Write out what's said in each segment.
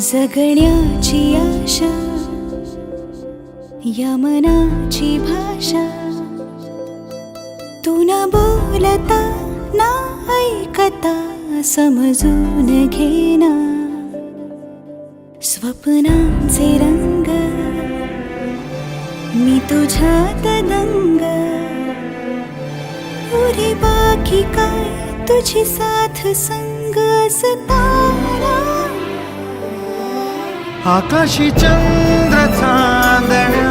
जगण्याची आशा या मनाची भाषा, तू न बोलता ना ऐकता समजून घेना. स्वप्नांचे रंग मी तुझ्यात दंग, पुरे बाकी काय तुझी साथ संग असताना. आकाशी चंद्र चांदण्या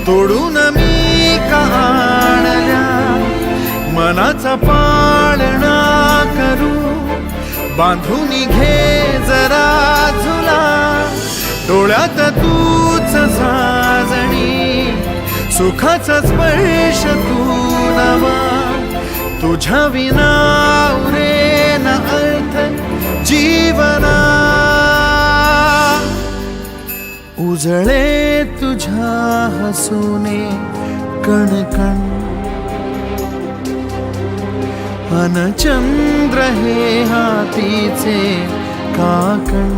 तोडून मी का आणल्या, मनाचा पाळणा करू बांधून घे जरा झुला. डोळ्यात तूच साजणी, सुखाचा स्पर्श तू नवा. तुझ्या विना उरेन अर्थ जीवना. उजळे तुझ्या हसूने कणकण, अन चंद्र हे हातीचे काकण.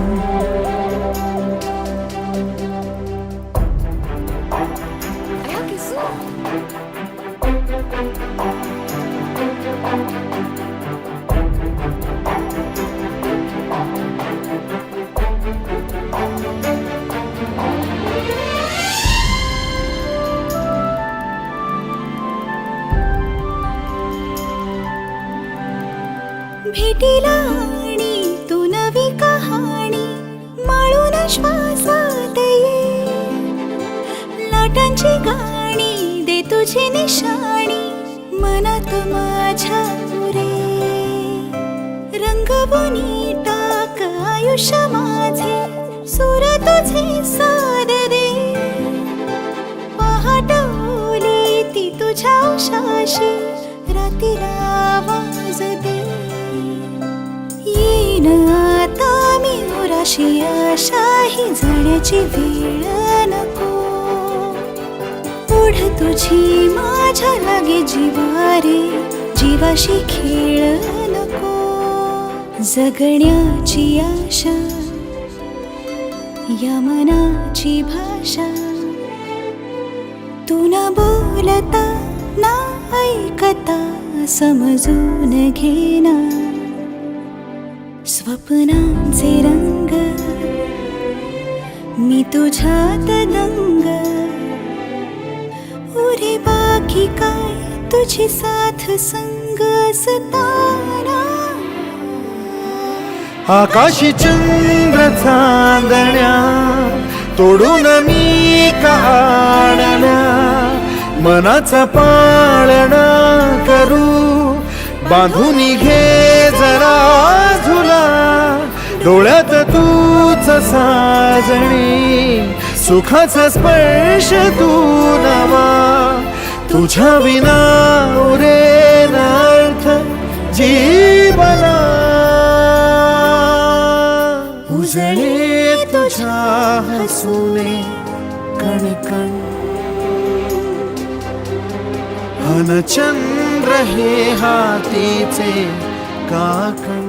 भेटीला आणि तू नवी कहाणी माळून श्वासात ये. लाटांची गाणी दे तुझी निशाणी मनात माझ्या रे. रंगवून टाक आयुष्य माझे, सूर तुझे सार रे. पहाटवली ती तुझ्या उशाशी, रातीला आवाज दे. येईन आता मी उराशी आशा, ही जाण्याची वेळ नको. ओढ तुझी माझ्या लागे जीवारे, जीवाशी खेळ नको. जगण्याची आशा या मनाची भाषा, तू न बोलता ना ऐकता समजून घेना. स्वप्नांचे रंग मी तुझ्यात दंग, उरे बाकी काय तुझी साथ संग असताना. आकाशी चंद्र चांदण्या तोडून मी का आणल्या, मनाचा पाळणा करू बांधून घे जरा झुला. डोळ्यात तूच साजणी, सुखाचा स्पर्श तू नवा. तुझ्या विना उरेन अर्थ जीवना. उजळे तुझ्या हसूने कणकण, अन चंद्र हे हातीचे काकण.